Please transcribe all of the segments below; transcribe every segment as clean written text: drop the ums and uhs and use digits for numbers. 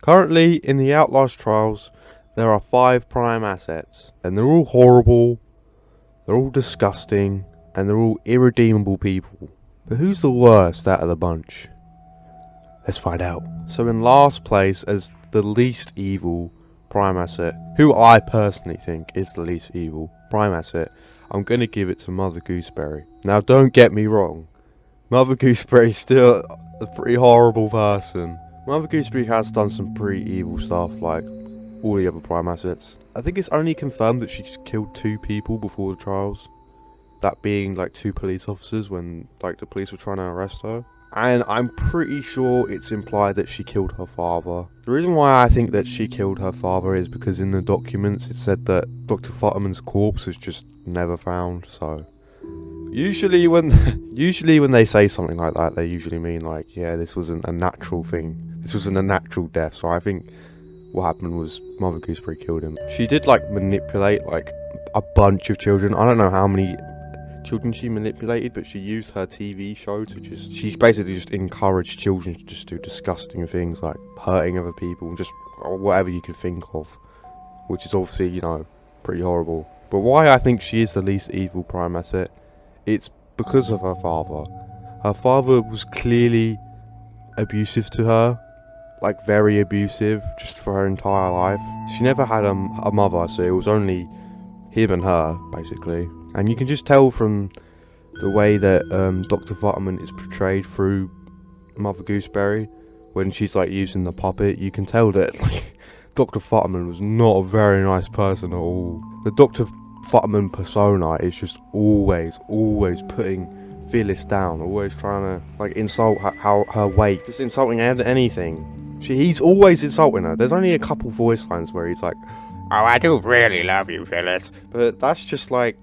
Currently, in the Outlast trials, there are 5 prime assets, and they're all horrible, they're all disgusting, and they're all irredeemable people. But who's the worst out of the bunch? Let's find out. So in last place as the least evil prime asset, who I personally think is the least evil prime asset, I'm going to give it to Mother Gooseberry. Now don't get me wrong, Mother Gooseberry's still a pretty horrible person. Mother Gooseberry has done some pretty evil stuff like all the other prime assets. I think it's only confirmed that she just killed 2 people before the trials. That being like 2 police officers when like the police were trying to arrest her. And I'm pretty sure it's implied that she killed her father. The reason why I think that she killed her father is because in the documents it said that Dr. Futterman's corpse was just never found, so... Usually when they say something like that, they usually mean like, yeah, this wasn't a natural thing. This wasn't a natural death, so I think what happened was Mother Gooseberry killed him. She did like manipulate like a bunch of children. I don't know how many children she manipulated, but she used her TV show to she basically just encouraged children to just do disgusting things like hurting other people, just or whatever you could think of, which is obviously, you know, pretty horrible. But why I think she is the least evil prime asset, it's because of her father. Her father was clearly abusive to her, like very abusive, just for her entire life. She never had a mother, so it was only him and her, basically. And you can just tell from the way that Dr. Futterman is portrayed through Mother Gooseberry, when she's like using the puppet, you can tell that like, Dr. Futterman was not a very nice person at all. The Dr. Futterman persona is just always putting Phyllis down, always trying to like insult her weight, just insulting anything. He's always insulting her. There's only a couple voice lines where he's like, "Oh, I do really love you, Phyllis," but that's just like,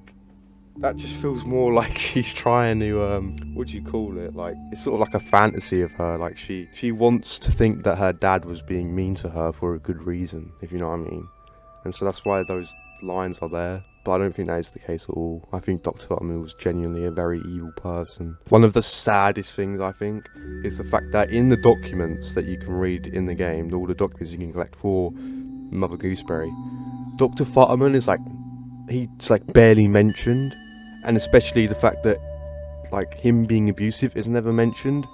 that just feels more like she's trying to what do you call it, like it's sort of like a fantasy of her, like she wants to think that her dad was being mean to her for a good reason, if you know what I mean. And so that's why those lines are there. But I don't think that is the case at all. I think Dr. Futterman was genuinely a very evil person. One of the saddest things, I think, is the fact that in the documents that you can read in the game, all the documents you can collect for Mother Gooseberry, Dr. Futterman is like, he's like barely mentioned. And especially the fact that like him being abusive is never mentioned.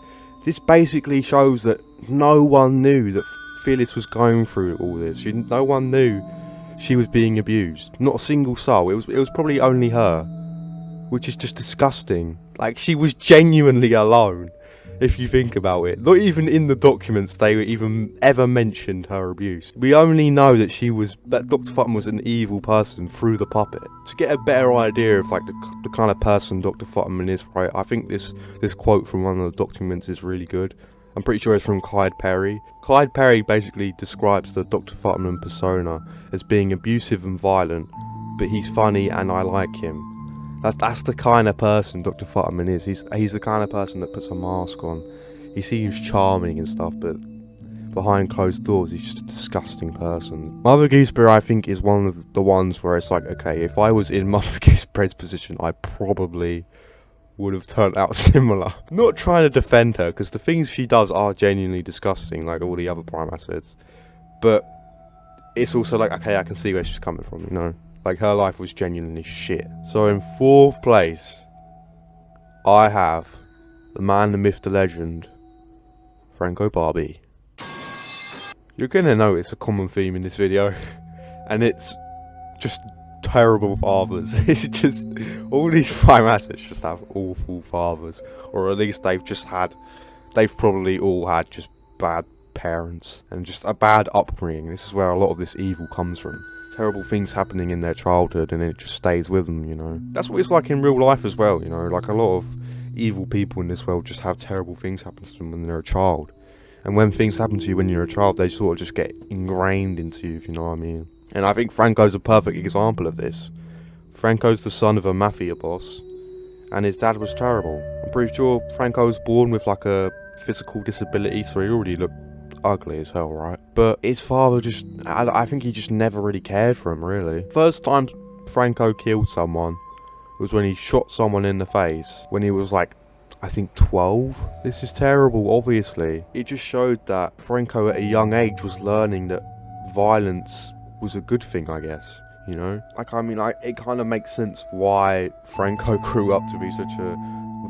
This basically shows that no one knew that Phyllis was going through all this. No one knew she was being abused. Not a single soul. It was probably only her, which is just disgusting. Like, she was genuinely alone, if you think about it. Not even in the documents they even ever mentioned her abuse. We only know that Dr. Futterman was an evil person through the puppet. To get a better idea of like the kind of person Dr. Futterman is, right, I think this quote from one of the documents is really good. I'm pretty sure it's from Clyde Perry. Clyde Perry basically describes the Dr. Futterman persona as being abusive and violent, but he's funny and I like him. That's the kind of person Dr. Futterman is. He's the kind of person that puts a mask on. He seems charming and stuff, but behind closed doors he's just a disgusting person. Mother Gooseberry, I think, is one of the ones where it's like, okay, if I was in Mother Gooseberry's position, I probably would have turned out similar. Not trying to defend her, because the things she does are genuinely disgusting, like all the other prime assets. But it's also like, okay, I can see where she's coming from, you know? Like, her life was genuinely shit. So in 4th place, I have the man, the myth, the legend, Franco Barbie. You're gonna notice a common theme in this video, and it's just terrible fathers. It's just, all these prime assets just have awful fathers, or at least they've probably all had just bad parents and just a bad upbringing. This is where a lot of this evil comes from. Terrible things happening in their childhood, and it just stays with them, you know. That's what it's like in real life as well, you know. Like, a lot of evil people in this world just have terrible things happen to them when they're a child, and when things happen to you when you're a child, they sort of just get ingrained into you, if you know what I mean. And I think Franco's a perfect example of this. Franco's the son of a mafia boss, and his dad was terrible. I'm pretty sure Franco was born with like a physical disability, so he already looked ugly as hell, right? But his father just, I think he just never really cared for him, really. First time Franco killed someone was when he shot someone in the face when he was like I think 12. This is terrible, obviously. It just showed that Franco at a young age was learning that violence was a good thing, I guess. You know? Like, I mean, it kind of makes sense why Franco grew up to be such a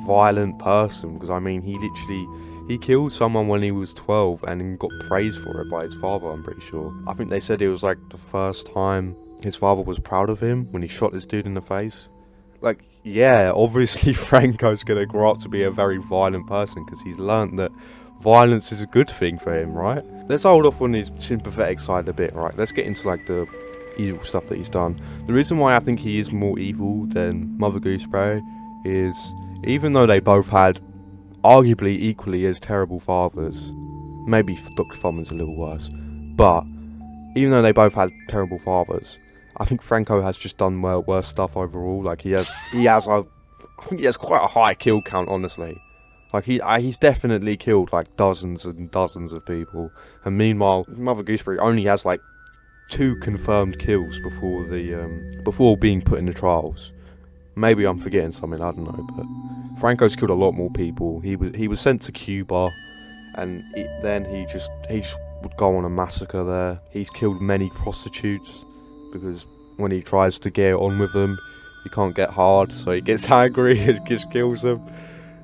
violent person. Because, I mean, he killed someone when he was 12 and then got praised for it by his father, I'm pretty sure. I think they said it was like the first time his father was proud of him when he shot this dude in the face. Like, yeah, obviously Franco's gonna grow up to be a very violent person because he's learned that violence is a good thing for him, right? Let's hold off on his sympathetic side a bit, right? Let's get into like the evil stuff that he's done. The reason why I think he is more evil than Mother Gooseberry is, even though they both had arguably equally as terrible fathers, maybe Dr. Thummon's a little worse, but even though they both had terrible fathers, I think Franco has just done worse stuff overall. Like I think he has quite a high kill count, honestly. Like he's definitely killed like dozens and dozens of people, and meanwhile Mother Gooseberry only has like 2 confirmed kills before being put in the trials. Maybe I'm forgetting something, I don't know, but Franco's killed a lot more people. He was sent to Cuba, and then he just would go on a massacre there. He's killed many prostitutes because when he tries to get on with them, he can't get hard, so he gets angry and just kills them.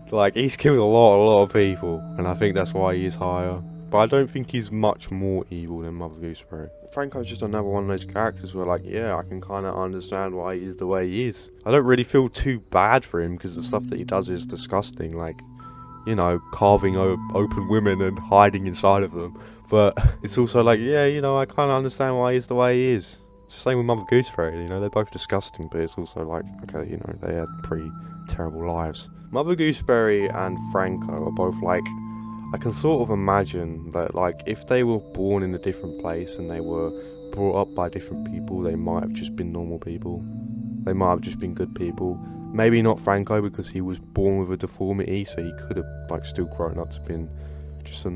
Like, he's killed a lot of people, and I think that's why he is higher. But I don't think he's much more evil than Mother Gooseberry. Franco's just another one of those characters where, like, yeah, I can kind of understand why he is the way he is. I don't really feel too bad for him because the stuff that he does is disgusting, like, you know, carving open women and hiding inside of them. But it's also like, yeah, you know, I kind of understand why he's the way he is. It's the same with Mother Gooseberry, you know, they're both disgusting, but it's also like, okay, you know, they had pretty terrible lives. Mother Gooseberry and Franco are both like, I can sort of imagine that, like, if they were born in a different place and they were brought up by different people, they might have just been normal people. They might have just been good people. Maybe not Franco because he was born with a deformity, so he could have, like, still grown up to being just a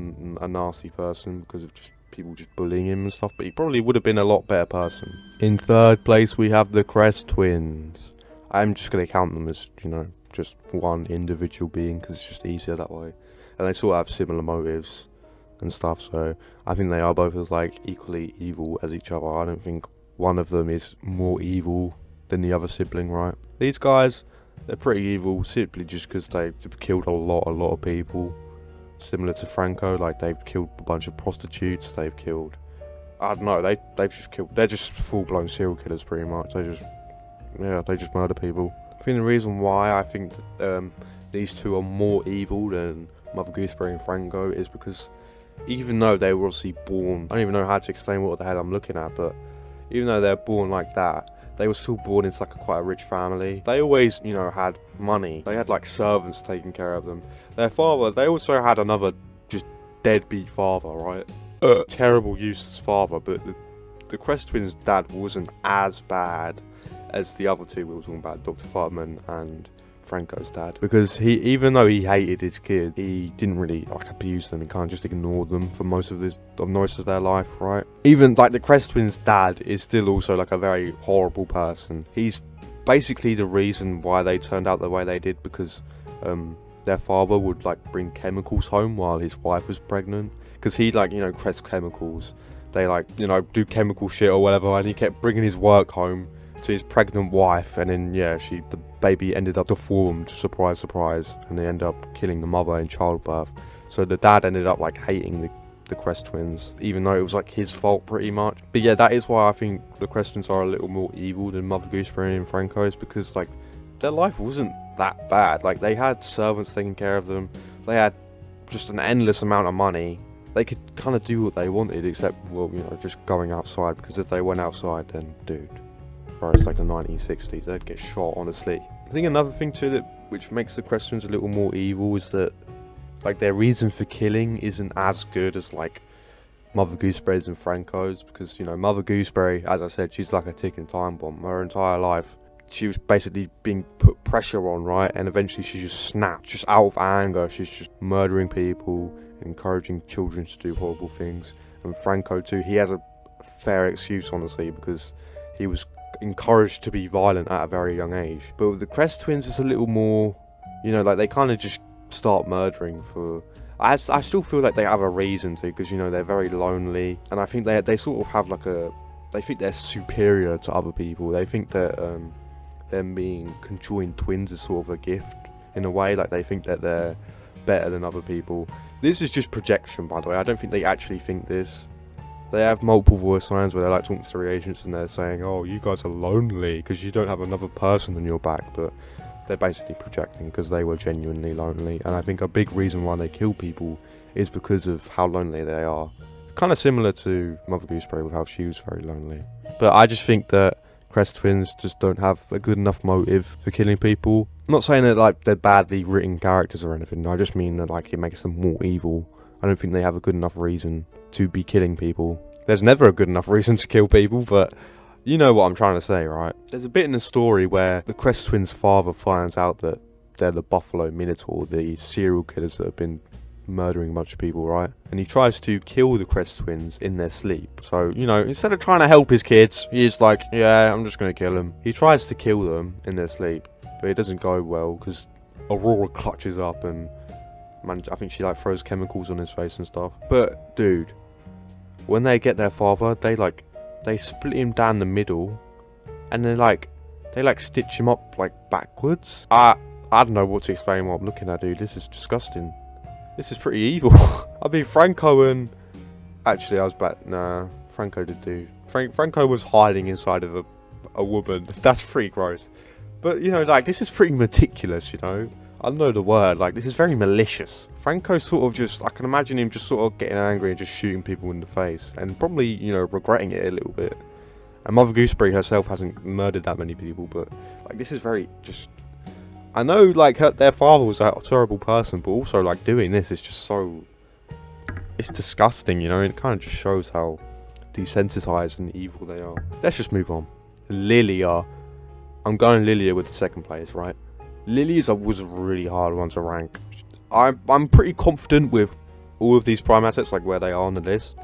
nasty person because of just people just bullying him and stuff, but he probably would have been a lot better person. In third place, we have the Crest twins. I'm just going to count them as, you know, just one individual being because it's just easier that way. And they sort of have similar motives and stuff, so I think they are both as, like, equally evil as each other. I don't think one of them is more evil than the other sibling, right? These guys, they're pretty evil simply just because they've killed a lot of people. Similar to Franco, like, they've killed a bunch of prostitutes, they've killed, I don't know, they've just killed, they're just full-blown serial killers pretty much. They just murder people. I think the reason why I think these two are more evil than Mother Gooseberry and Franco is because even though they were obviously born, I don't even know how to explain what the hell I'm looking at, but even though they're born like that, they were still born into like quite a rich family. They always, you know, had money. They had like servants taking care of them. Their father, they also had another just deadbeat father, right? Terrible, useless father, but the Crest twins' dad wasn't as bad as the other two we were talking about, Dr. Fartman and Franco's dad, because even though he hated his kid, he didn't really like abuse them. He kind of just ignored them for most of their life, right? Even like the Crest twins' dad is still also like a very horrible person. He's basically the reason why they turned out the way they did, because their father would like bring chemicals home while his wife was pregnant, because he, like, you know, Crest chemicals, they, like, you know, do chemical shit or whatever, and he kept bringing his work home to his pregnant wife, and then yeah, the baby ended up deformed, surprise surprise, and they ended up killing the mother in childbirth. So the dad ended up like hating the Crest twins, even though it was like his fault pretty much. But yeah, that is why I think the Crest twins are a little more evil than Mother Gooseberry and Franco, is because like their life wasn't that bad. Like, they had servants taking care of them, they had just an endless amount of money. They could kind of do what they wanted, except, well, you know, just going outside, because if they went outside, then dude, it's like the 1960s, they'd get shot, honestly. I think another thing too that which makes the Crest twins a little more evil is that, like, their reason for killing isn't as good as like Mother Gooseberry's and Franco's, because, you know, Mother Gooseberry, as I said, she's like a ticking time bomb. Her entire life, she was basically being put pressure on, right? And eventually she just snapped, just out of anger. She's just murdering people, encouraging children to do horrible things. And Franco too, he has a fair excuse, honestly, because he was encouraged to be violent at a very young age. But with the Crest twins, it's a little more, you know, like, they kind of just start murdering for... I still feel like they have a reason to, because, you know, they're very lonely, and I think they sort of have like a... They think they're superior to other people. They think that them being conjoined twins is sort of a gift, in a way. Like, they think that they're better than other people. This is just projection, by the way. I don't think they actually think this. They have multiple voice lines where they're like talking to the reagents and they're saying, oh, you guys are lonely because you don't have another person on your back, but they're basically projecting because they were genuinely lonely. And I think a big reason why they kill people is because of how lonely they are. Kind of similar to Mother Gooseberry with how she was very lonely. But I just think that Crest twins just don't have a good enough motive for killing people. I'm not saying that like they're badly written characters or anything. I just mean that like it makes them more evil. I don't think they have a good enough reason to be killing people. There's never a good enough reason to kill people, but you know what I'm trying to say, right? There's a bit in the story where the Crest twins' father finds out that they're the Buffalo Minotaur, the serial killers that have been murdering a bunch of people, right? And he tries to kill the Crest twins in their sleep. So, you know, instead of trying to help his kids, he's like, yeah, I'm just going to kill them. He tries to kill them in their sleep, but it doesn't go well because Aurora clutches up and I think she like throws chemicals on his face and stuff. But dude, when they get their father, they split him down the middle, and they stitch him up like backwards. I don't know what to explain what I'm looking at, dude. This is disgusting. This is pretty evil. I mean, Franco and actually I was back. Nah, Franco did do. Franco was hiding inside of a woman. That's pretty gross. But you know, like this is pretty meticulous. You know. I don't know the word, like this is very malicious. Franco sort of just, I can imagine him just sort of getting angry and just shooting people in the face and probably, you know, regretting it a little bit. And Mother Gooseberry herself hasn't murdered that many people, but like this is very just, I know like their father was a terrible person, but also like doing this is just so, it's disgusting, you know, and it kind of just shows how desensitized and evil they are. Let's just move on. Lilia. I'm going Lilia with the second place, right? Lily's was a really hard one to rank. I'm pretty confident with all of these prime assets, like where they are on the list,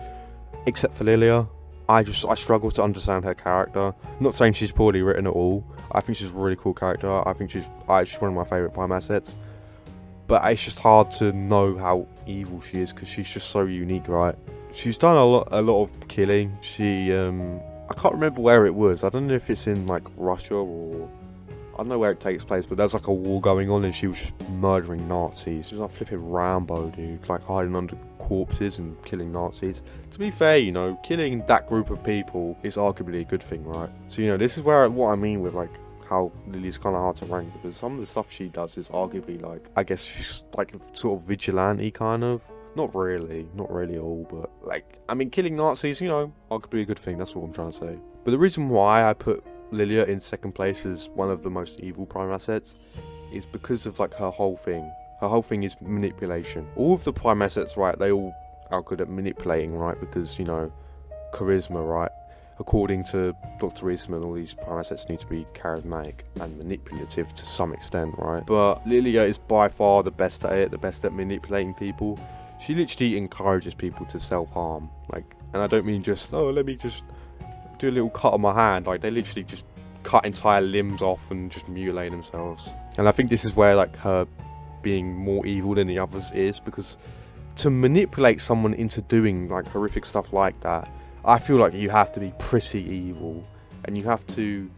except for Lilia. I struggle to understand her character. I'm not saying she's poorly written at all. I think she's a really cool character. I think she's one of my favourite prime assets. But it's just hard to know how evil she is because she's just so unique, right? She's done a lot of killing. She I can't remember where it was. I don't know if it's in like Russia or I don't know where it takes place, but there's like a war going on and she was just murdering Nazis. She was like flipping Rambo, dude, like hiding under corpses and killing Nazis. To be fair, you know, killing that group of people is arguably a good thing, right? So, you know, this is what I mean with like how Lily's kind of hard to rank, because some of the stuff she does is arguably like, I guess she's like sort of vigilante kind of. Not really at all, but like, I mean, killing Nazis, you know, arguably a good thing. That's what I'm trying to say. But the reason why I put Lilia in second place as one of the most evil prime assets is because of like her whole thing. Her whole thing is manipulation. All of the prime assets, right, they all are good at manipulating, right, because, you know, charisma, right, according to Dr. Eastman, all these prime assets need to be charismatic and manipulative to some extent, right? But Lilia is by far the best at it, the best at manipulating people. She literally encourages people to self-harm, like, and I don't mean just, oh, let me just do a little cut on my hand. Like, they literally just cut entire limbs off and just mutilate themselves. And I think this is where like her being more evil than the others is, because to manipulate someone into doing like horrific stuff like that, I feel like you have to be pretty evil, and you have to,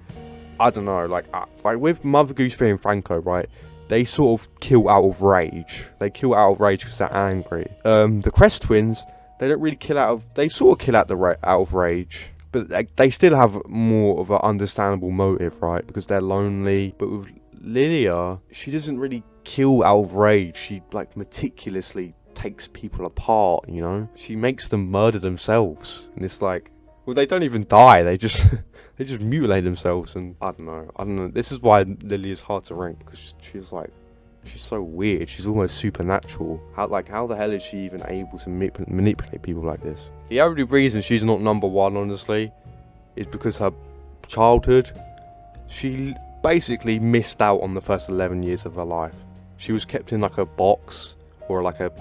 I don't know, like with Mother Gooseberry and Franco, right, they sort of kill out of rage. They kill out of rage because they're angry. The Crest twins, they don't really kill out of, they sort of kill out of rage, but they still have more of an understandable motive, right? Because they're lonely. But with Lilia, she doesn't really kill out of rage. She like meticulously takes people apart, you know? She makes them murder themselves. And it's like, well, they don't even die. They just they just mutilate themselves. And I don't know. This is why Lily is hard to rank, because she's so weird. She's almost supernatural. How the hell is she even able to manipulate people like this? The only reason she's not number one, honestly, is because her childhood. She basically missed out on the first 11 years of her life. She was kept in like a box or like a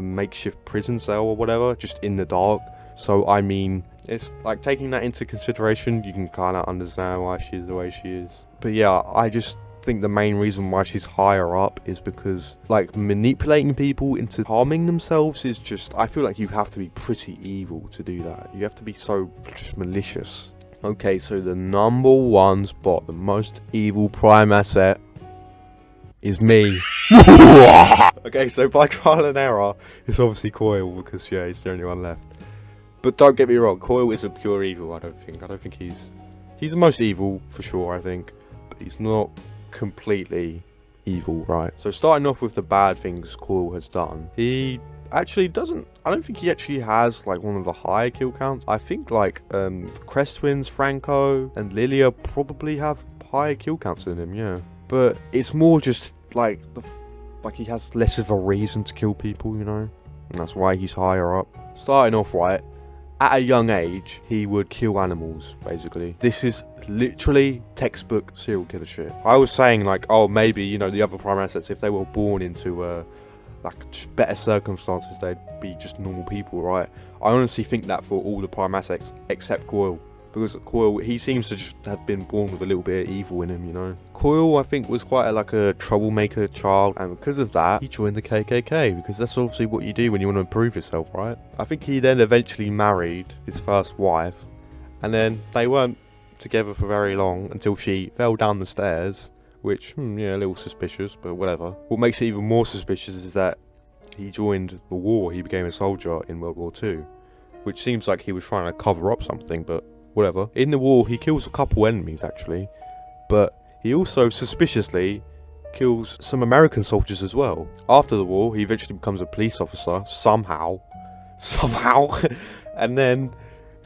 makeshift prison cell or whatever, just in the dark. So I mean, it's like taking that into consideration, you can kind of understand why she's the way she is. But yeah, I just think the main reason why she's higher up is because, like, manipulating people into harming themselves is just, I feel like you have to be pretty evil to do that. You have to be so just malicious. Okay, so the number one spot, the most evil prime asset, is me. Okay, so by trial and error, it's obviously Coil, because, yeah, he's the only one left. But don't get me wrong, Coil isn't pure evil, I don't think he's the most evil, for sure, I think. But he's not completely evil, right? So starting off with the bad things Coil has done, he actually doesn't, I don't think he actually has, like, one of the higher kill counts. I think, like, Crest Twins, Franco, and Lilia probably have higher kill counts than him, yeah. But it's more just, like, he has less of a reason to kill people, you know? And that's why he's higher up. Starting off right, at a young age, he would kill animals, basically. This is literally textbook serial killer shit. I was saying, like, oh, maybe, you know, the other prime assets, if they were born into, like, just better circumstances, they'd be just normal people, right? I honestly think that for all the prime assets, except Coil. Because Coil, he seems to just have been born with a little bit of evil in him, you know. Coil, I think, was quite a troublemaker child, and because of that, he joined the KKK, because that's obviously what you do when you want to improve yourself, right? I think he then eventually married his first wife, and then they weren't together for very long until she fell down the stairs, which, yeah, a little suspicious, but whatever. What makes it even more suspicious is that he joined the war. He became a soldier in World War II, which seems like he was trying to cover up something, but whatever. In the war, he kills a couple enemies, actually, but he also suspiciously kills some American soldiers as well. After the war, he eventually becomes a police officer, somehow, and then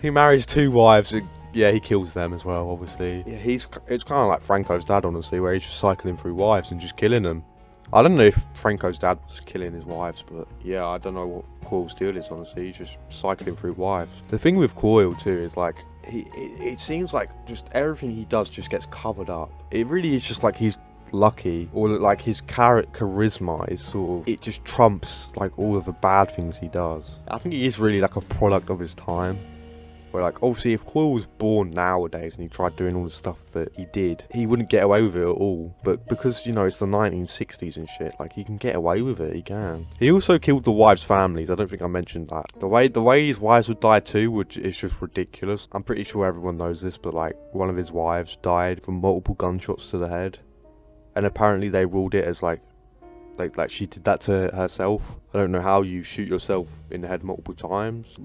he marries 2 wives, and yeah, he kills them as well, obviously. Yeah, it's kind of like Franco's dad, honestly, where he's just cycling through wives and just killing them. I don't know if Franco's dad was killing his wives, but yeah, I don't know what Coil's deal is, honestly. He's just cycling through wives. The thing with Coil, too, is like, it seems like just everything he does just gets covered up. It really is just like he's lucky, or like his charisma is sort of, it just trumps like all of the bad things he does. I think he is really like a product of his time. Where, like, obviously if Coil was born nowadays and he tried doing all the stuff that he did, he wouldn't get away with it at all. But because, you know, it's the 1960s and shit, like, he can get away with it, he can. He also killed the wives' families. I don't think I mentioned that. The way his wives would die too is just ridiculous. I'm pretty sure everyone knows this, but, like, one of his wives died from multiple gunshots to the head. And apparently they ruled it as, like she did that to herself. I don't know how you shoot yourself in the head multiple times.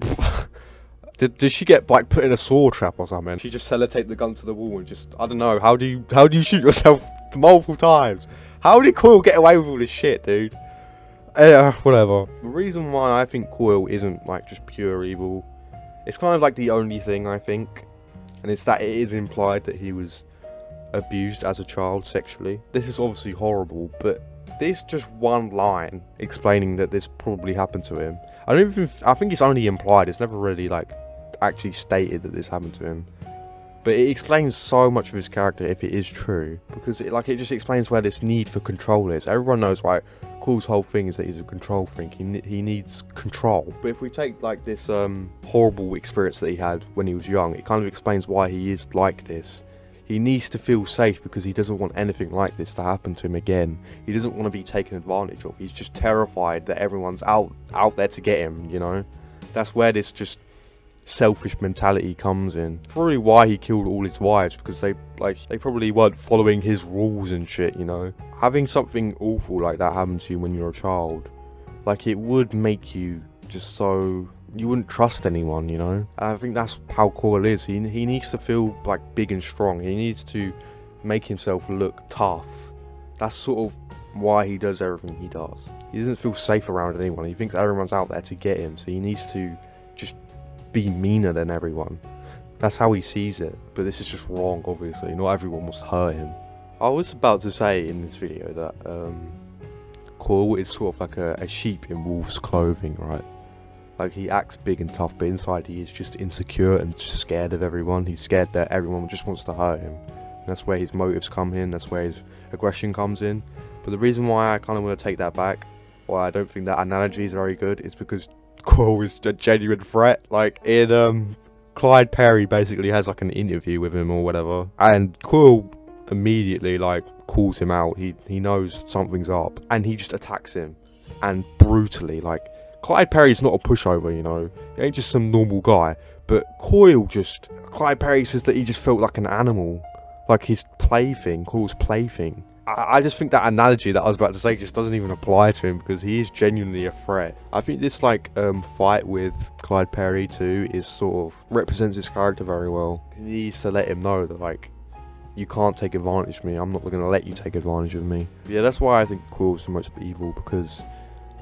Did she get, like, put in a saw trap or something? She just sellotaped the gun to the wall and just, I don't know, how do you shoot yourself multiple times? How did Coil get away with all this shit, dude? Whatever. The reason why I think Coil isn't, like, just pure evil, it's kind of like the only thing, I think, and it's that it is implied that he was abused as a child sexually. This is obviously horrible, but there's just one line explaining that this probably happened to him. I think it's only implied. It's never really, like, actually stated that this happened to him, but it explains so much of his character if it is true, because it just explains where this need for control is. Everyone knows, right, Coil's whole thing is that he's a control freak. He needs control. But if we take, like, this horrible experience that he had when he was young, it kind of explains why he is like this. He needs to feel safe because he doesn't want anything like this to happen to him again. He doesn't want to be taken advantage of. He's just terrified that everyone's out there to get him, you know? That's where this just selfish mentality comes in. Probably why he killed all his wives, because they probably weren't following his rules and shit, you know? Having something awful like that happen to you when you're a child, like, it would make you just so, you wouldn't trust anyone, you know? And I think that's how Coil is. He needs to feel, like, big and strong. He needs to make himself look tough. That's sort of why he does everything he does. He doesn't feel safe around anyone. He thinks everyone's out there to get him, so he needs to just be meaner than everyone. That's how he sees it. But this is just wrong, obviously. Not everyone wants to hurt him. I was about to say in this video that Coil is sort of like a sheep in wolf's clothing, right? Like, he acts big and tough, but inside he is just insecure and just scared of everyone. He's scared that everyone just wants to hurt him. And that's where his motives come in. That's where his aggression comes in. But the reason why I kind of want to take that back, why I don't think that analogy is very good, is because Coil is a genuine threat. Like, in Clyde Perry basically has, like, an interview with him or whatever, and Coil immediately, like, calls him out. He knows something's up, and he just attacks him, and brutally. Like, Clyde Perry's not a pushover, you know. He ain't just some normal guy. But Clyde Perry says that he just felt like an animal, like his plaything, Coyle's plaything. I just think that analogy that I was about to say just doesn't even apply to him, because he is genuinely a threat. I think this fight with Clyde Perry too is sort of represents his character very well. He needs to let him know that, like, you can't take advantage of me. I'm not going to let you take advantage of me. Yeah, that's why I think Coyle's the most evil, because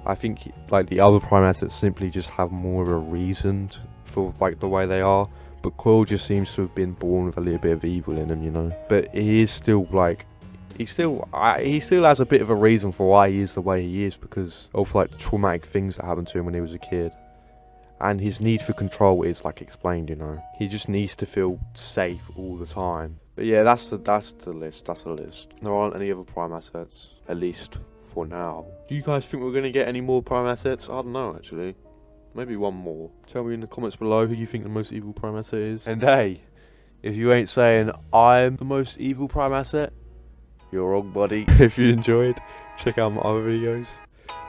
I think like the other prime assets simply just have more of a reason for like the way they are. But Coyle just seems to have been born with a little bit of evil in him, you know. But he is still like, he still has a bit of a reason for why he is the way he is, because of like the traumatic things that happened to him when he was a kid. And his need for control is like explained, you know. He just needs to feel safe all the time. But yeah, that's the list. That's the list. There aren't any other prime assets, at least for now. Do you guys think we're gonna get any more prime assets? I don't know, actually. Maybe one more. Tell me in the comments below who you think the most evil prime asset is. And hey, if you ain't saying I'm the most evil prime asset, you're wrong, buddy. If you enjoyed, check out my other videos.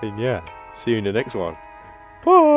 And yeah, see you in the next one. Bye!